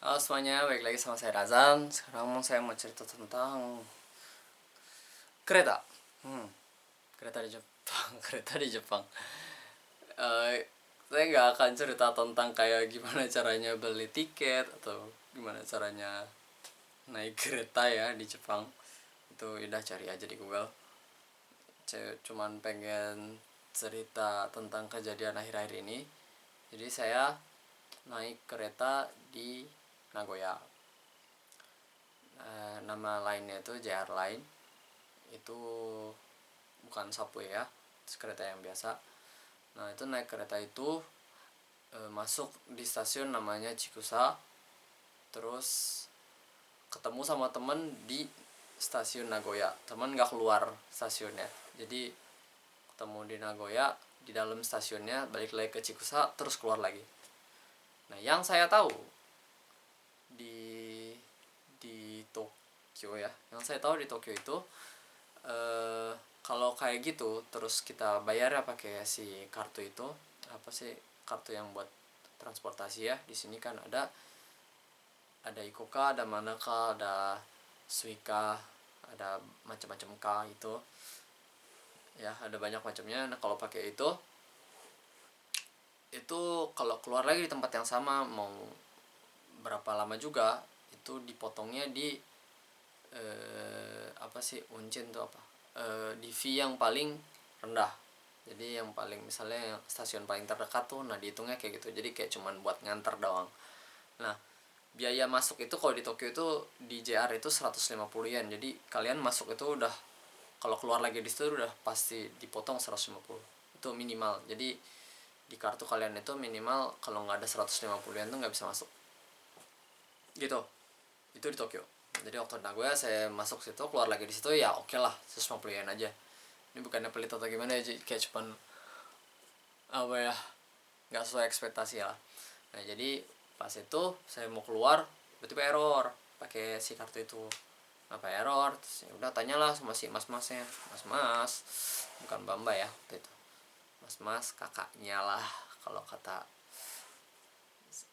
Halo semuanya, balik lagi sama saya Razan. Sekarang saya mau cerita tentang kereta. Kereta di Jepang, kereta di Jepang. Eh, saya nggak akan cerita tentang kayak gimana caranya beli tiket atau gimana caranya naik kereta ya di Jepang. Itu udah cari aja di Google. Saya cuman pengen cerita tentang kejadian akhir-akhir ini. Jadi saya naik kereta di Nagoya. Nama lainnya itu JR Line. Itu bukan subway ya, itu kereta yang biasa. Nah itu naik kereta itu masuk di stasiun namanya Chikusa, terus ketemu sama temen di stasiun Nagoya. Temen nggak keluar stasiunnya, jadi ketemu di Nagoya, di dalam stasiunnya, balik lagi ke Chikusa, terus keluar lagi. Nah yang saya tahu di Tokyo ya, yang saya tahu di Tokyo itu kalau kayak gitu terus kita bayar ya pakai si kartu itu, apa sih, kartu yang buat transportasi ya. Di sini kan ada Ikoka, ada Manaka, ada Suica, ada macam-macam K itu ya, ada banyak macamnya. Nah kalau pakai itu kalau keluar lagi di tempat yang sama mau berapa lama juga, itu dipotongnya di apa sih, uncin tuh apa, di fee yang paling rendah. Jadi yang paling, misalnya stasiun paling terdekat tuh, nah dihitungnya kayak gitu. Jadi kayak cuman buat nganter doang. Nah biaya masuk itu kalau di Tokyo itu di JR itu 150 yen. Jadi kalian masuk itu udah, kalau keluar lagi di situ udah pasti dipotong 150. Itu minimal. Jadi di kartu kalian itu minimal kalau nggak ada 150 yen tuh nggak bisa masuk gitu. Itu di Tokyo. Jadi waktu di Nagoya saya masuk situ, keluar lagi di situ ya oke lah, 150 yen aja. Ini bukannya pelit atau gimana ya, kayak cuman apa ya, nggak sesuai ekspektasi lah. Nah jadi pas itu saya mau keluar, tiba-tiba error pakai si kartu itu. Apa error? Terus ya udah tanyalah sama si mas-masnya. Mas-mas, bukan Bamba ya waktu itu. Mas-mas, kakaknya lah kalau kata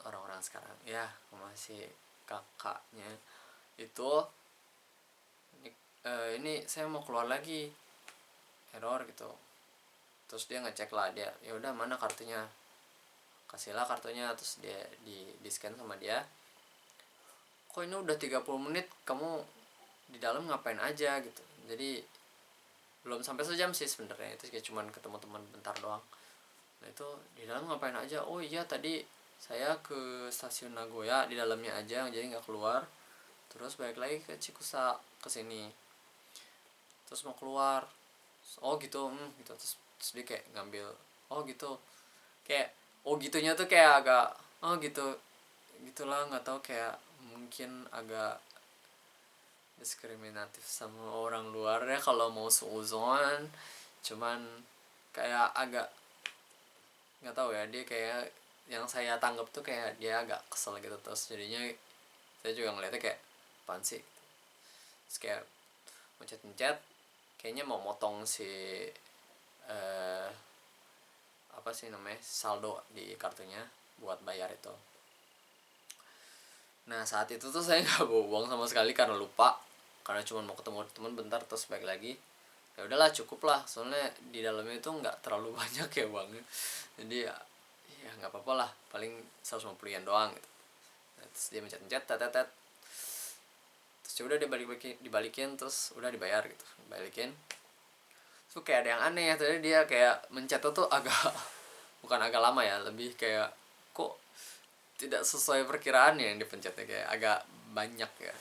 orang-orang sekarang ya, masih kakaknya itu. Ini saya mau keluar lagi, error gitu. Terus dia ngecek lah, dia ya udah mana kartunya, kasihlah kartunya. Terus dia di scan sama dia, kok ini udah 30 menit kamu di dalam ngapain aja gitu. Jadi belum sampai sejam sih sebenarnya, itu kayak cuman ketemu teman bentar doang. Nah itu di dalam ngapain aja, oh iya tadi saya ke stasiun Nagoya di dalamnya aja, jadi nggak keluar. Terus balik lagi ke Cikusa ke sini, terus mau keluar. Oh gitu, gitu. Terus dia kayak ngambil, oh gitu, kayak oh gitunya tuh kayak agak, oh gitu, gitulah, nggak tahu, kayak mungkin agak diskriminatif sama orang luar ya kalau mau seuzon. Cuman kayak agak nggak tahu ya, dia kayak, yang saya tanggap tuh kayak dia agak kesel gitu. Terus jadinya saya juga ngeliatnya kayak apaan sih. Terus kayak mencet-mencet, kayaknya mau motong si eh, apa sih namanya, saldo di kartunya buat bayar itu. Nah saat itu tuh saya nggak bawa uang sama sekali karena lupa, karena cuma mau ketemu teman bentar terus balik lagi. Ya udahlah cukup lah, soalnya di dalamnya itu nggak terlalu banyak ya uangnya. Jadi ya nggak apa-apa lah, paling 150 yen doang gitu. Nah, terus dia mencet-mencet, tet, terus ya udah dia dibalikin, terus udah dibayar gitu, balikin. Terus kayak ada yang aneh ya, tadi dia kayak mencet tuh agak bukan agak lama ya, lebih kayak kok tidak sesuai perkiraan yang dipencetnya, kayak agak banyak ya.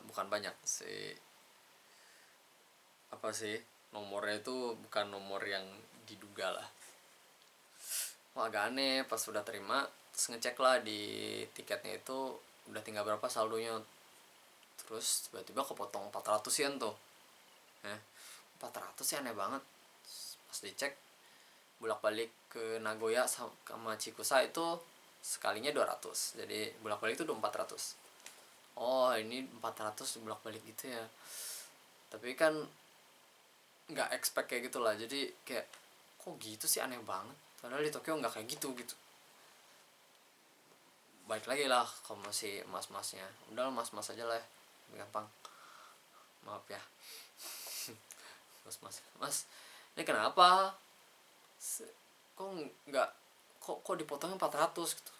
Bukan banyak sih, apa sih, nomornya itu bukan nomor yang diduga lah. Wah agak aneh. Pas udah terima, terus ngecek lah di tiketnya itu udah tinggal berapa saldonya. Terus tiba-tiba kepotong 400 yen tuh ya. 400 sih aneh banget. Pas dicek, bolak-balik ke Nagoya sama Chikusa itu sekalinya 200, jadi bolak-balik itu udah 400. Oh ini 400 bolak-balik gitu ya. Tapi kan nggak expect kayak gitulah, jadi kayak kok gitu sih, aneh banget. Padahal di Tokyo nggak kayak gitu gitu. baik lagi lah kalau masih mas-masnya, udah mas-mas aja lah ya, lebih gampang. Maaf ya mas, ini kenapa kok nggak, kok dipotongnya 400 gitu.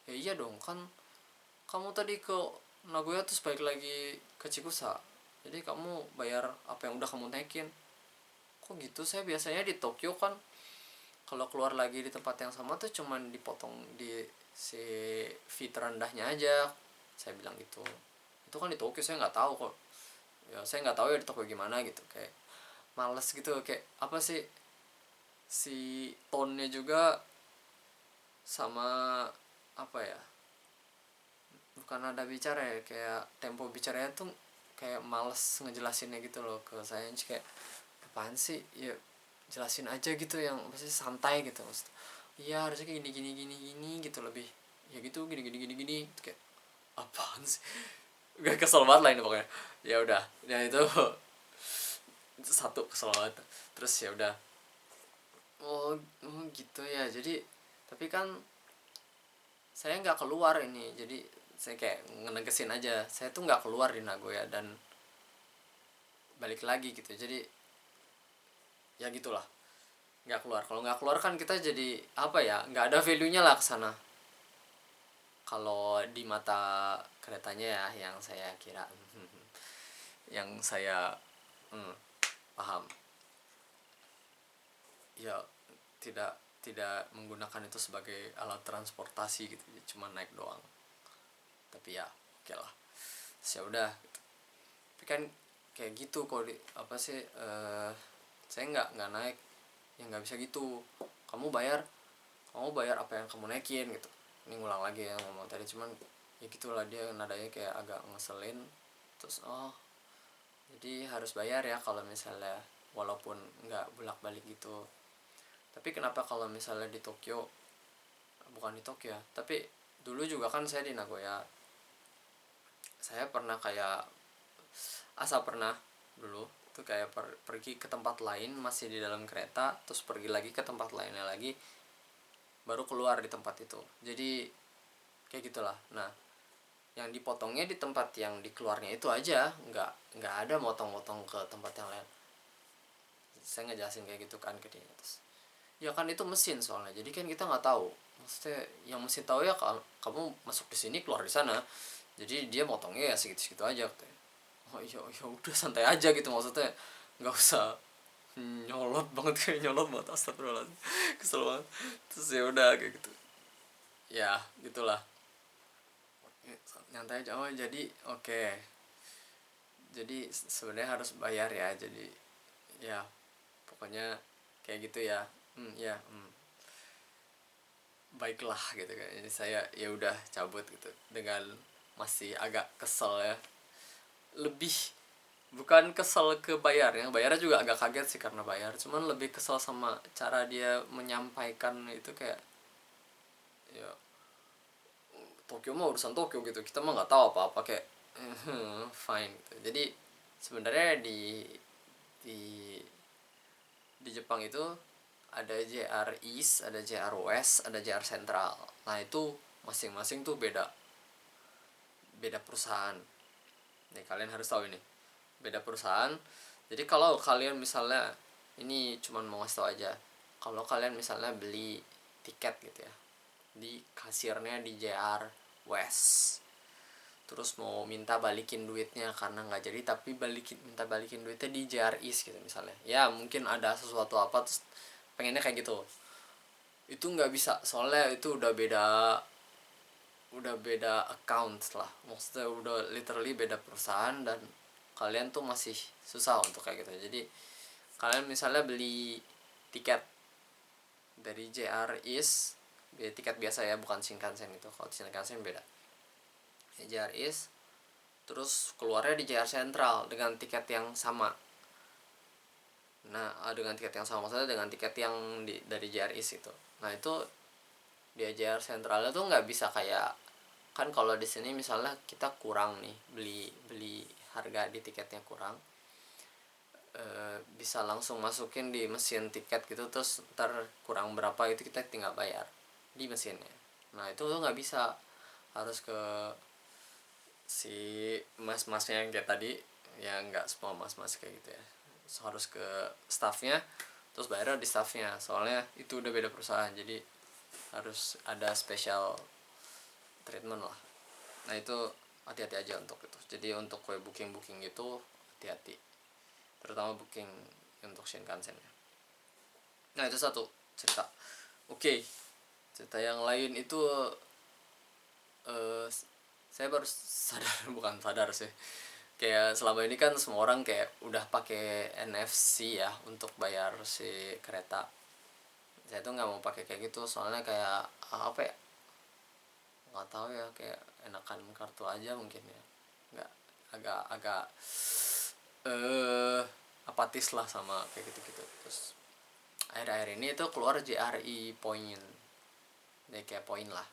Ya iya dong, kan kamu tadi ke Nagoya terus balik lagi ke Cikusa, jadi kamu bayar apa yang udah kamu naikin. Kok gitu, saya biasanya di Tokyo kan kalau keluar lagi di tempat yang sama tuh cuman dipotong di si fee terendahnya aja, saya bilang gitu. Itu kan di Tokyo, saya nggak tahu kok ya, saya nggak tahu ya di Tokyo gimana gitu, kayak males gitu, kayak apa sih, si tone-nya juga sama apa ya, bukan nada bicara ya, kayak tempo bicaranya tuh kayak males ngejelasinnya gitu loh ke saya, kayak apaan sih ya, jelasin aja gitu yang pasti santai gitu, maksud iya harusnya kayak gini gini gini gini gitu, lebih ya gitu gini gini gini gini, kayak apaan sih. Gak, kesel banget lah ini pokoknya. Ya udah ya itu satu, kesel banget. Terus ya udah, oh gitu ya, jadi tapi kan saya nggak keluar ini, jadi saya kayak ngenegesin aja saya tuh nggak keluar di Nagoya dan balik lagi gitu, jadi ya gitulah, nggak keluar. Kalau nggak keluar kan kita jadi apa ya, nggak ada value nya lah kesana kalau di mata keretanya ya, yang saya kira yang saya paham ya, tidak tidak menggunakan itu sebagai alat transportasi gitu, cuma naik doang. Tapi ya oke lah, ya udah gitu. Tapi kan kayak gitu kok di apa sih, saya nggak naik, ya nggak bisa gitu. Kamu bayar apa yang kamu naikin gitu. Ini ngulang lagi ya ngomong tadi, cuman ya gitulah, dia nadanya kayak agak ngeselin. Terus jadi harus bayar ya kalau misalnya walaupun nggak bolak balik gitu. Tapi kenapa kalau misalnya di Tokyo, bukan di Tokyo ya, tapi dulu juga kan saya di Nagoya, saya pernah kayak pernah dulu tuh kayak pergi ke tempat lain masih di dalam kereta, terus pergi lagi ke tempat lainnya lagi, baru keluar di tempat itu. Jadi kayak gitulah. Nah, yang dipotongnya di tempat yang dikeluarnya itu aja, nggak ada motong-motong ke tempat yang lain. Saya ngejelasin kayak gitu kan ke dia. Terus ya kan itu mesin soalnya, jadi kan kita nggak tahu, maksudnya yang mesin tahu ya kamu masuk di sini keluar di sana, jadi dia motongnya ya segitu-segitu aja katanya. Oh iya ya udah santai aja gitu, maksudnya nggak usah nyolot banget, kayak nyolot banget, astagfirullahaladzim kesel banget. Terus ya udah kayak gitu ya, gitulah, nyantai aja. Oh jadi oke, jadi sebenarnya harus bayar ya, jadi ya pokoknya kayak gitu ya. Ya, baiklah gitu kan. Jadi saya ya udah cabut gitu dengan masih agak kesel ya, lebih bukan kesel ke bayarnya, bayarnya juga agak kaget sih karena bayar, cuman lebih kesel sama cara dia menyampaikan itu, kayak ya Tokyo mah urusan Tokyo gitu, kita mah nggak tahu apa-apa, kayak fine gitu. Jadi sebenarnya di di Jepang itu ada JR East, ada JR West, ada JR Central. Nah itu masing-masing tuh beda beda perusahaan. Nih kalian harus tahu ini, beda perusahaan. Jadi kalau kalian misalnya, ini cuman mau ngasih tau aja, kalau kalian misalnya beli tiket gitu ya di kasirnya di JR West, terus mau minta balikin duitnya karena nggak jadi, tapi minta balikin duitnya di JR East gitu misalnya, ya mungkin ada sesuatu apa terus pengennya kayak gitu, itu nggak bisa, soalnya itu udah beda account lah, maksudnya udah literally beda perusahaan, dan kalian tuh masih susah untuk kayak gitu. Jadi kalian misalnya beli tiket dari JR East, beli tiket biasa ya, bukan Shinkansen itu, kalau Shinkansen beda. JR East, terus keluarnya di JR Central dengan tiket yang sama. Nah, dengan tiket yang sama, maksudnya dengan tiket yang dari JR East itu. Nah, itu di JR Central itu nggak bisa kayak, kan kalau di sini misalnya kita kurang nih, beli harga di tiketnya kurang, bisa langsung masukin di mesin tiket gitu, terus ntar kurang berapa itu kita tinggal bayar di mesinnya. Nah itu tuh nggak bisa, harus ke si mas-masnya yang kayak tadi ya, nggak semua mas-mas kayak gitu ya. So, harus ke staffnya, terus bayar di staffnya, soalnya itu udah beda perusahaan, jadi harus ada special treatment lah. Nah itu hati-hati aja untuk itu. Jadi untuk kue booking itu hati-hati, terutama booking untuk Shinkansen ya. Nah itu satu cerita. Oke, cerita yang lain itu saya baru sadar bukan sadar sih, kayak selama ini kan semua orang kayak udah pakai NFC ya untuk bayar si kereta. Saya tuh nggak mau pakai kayak gitu, soalnya kayak apa ya, nggak tahu ya, kayak enakan kartu aja mungkin ya, nggak, agak apatis lah sama kayak gitu-gitu. Terus akhir-akhir ini itu keluar JRE Point, jadi kayak poin lah,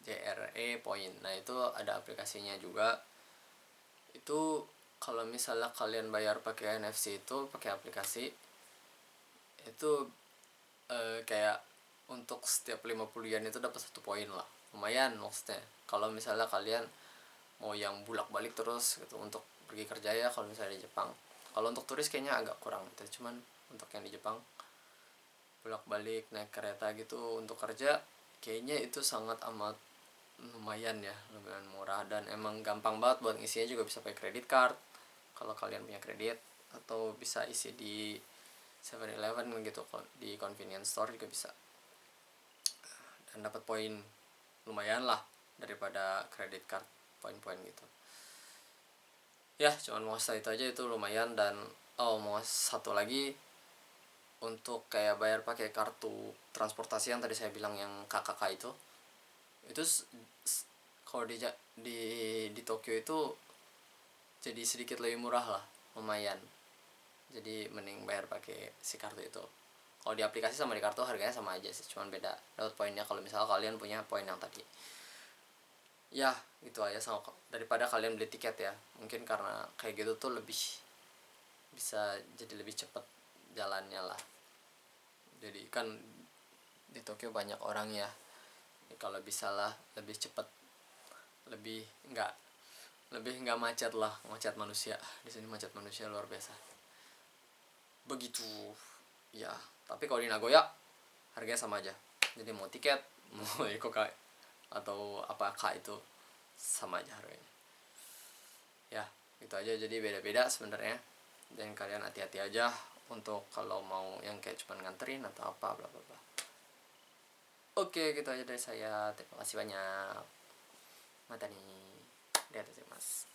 JRE Point. Nah itu ada aplikasinya juga. Itu kalau misalnya kalian bayar pakai NFC itu pakai aplikasi itu kayak untuk setiap 50 yen itu dapat 1 poin lah, lumayan maksudnya. Kalau misalnya kalian mau yang bulak-balik terus gitu untuk pergi kerja ya, kalau misalnya di Jepang. Kalau untuk turis kayaknya agak kurang gitu, cuman untuk yang di Jepang bolak-balik naik kereta gitu untuk kerja, kayaknya itu sangat amat lumayan ya, lumayan murah, dan emang gampang banget buat ngisinya, juga bisa pakai kredit card kalau kalian punya kredit, atau bisa isi di 7-Eleven gitu, di convenience store juga bisa, dan dapat poin lumayan lah daripada kredit card poin-poin gitu ya. Cuman mau itu aja, itu lumayan. Dan mau satu lagi, untuk kayak bayar pakai kartu transportasi yang tadi saya bilang yang KKK itu kalau di Tokyo itu jadi sedikit lebih murah lah, lumayan. Jadi mending bayar pakai si kartu itu. Kalau di aplikasi sama di kartu harganya sama aja sih, cuman beda dapat poinnya kalau misalnya kalian punya poin yang tadi. Ya gitu aja, sama daripada kalian beli tiket ya, mungkin karena kayak gitu tuh lebih bisa jadi lebih cepat jalannya lah. Jadi kan di Tokyo banyak orang ya, kalau bisa lah lebih cepat, lebih nggak macet lah, macet manusia di sini, macet manusia luar biasa begitu ya. Tapi kalau di Nagoya harganya sama aja, jadi mau tiket mau Ikoka atau apakah itu sama aja harganya ya. Itu aja, jadi beda-beda sebenarnya, dan kalian hati-hati aja untuk kalau mau yang kayak cuma nganterin atau apa bla bla bla. Oke, gitu aja dari saya, terima kasih banyak. Mata nih, lihat sih mas.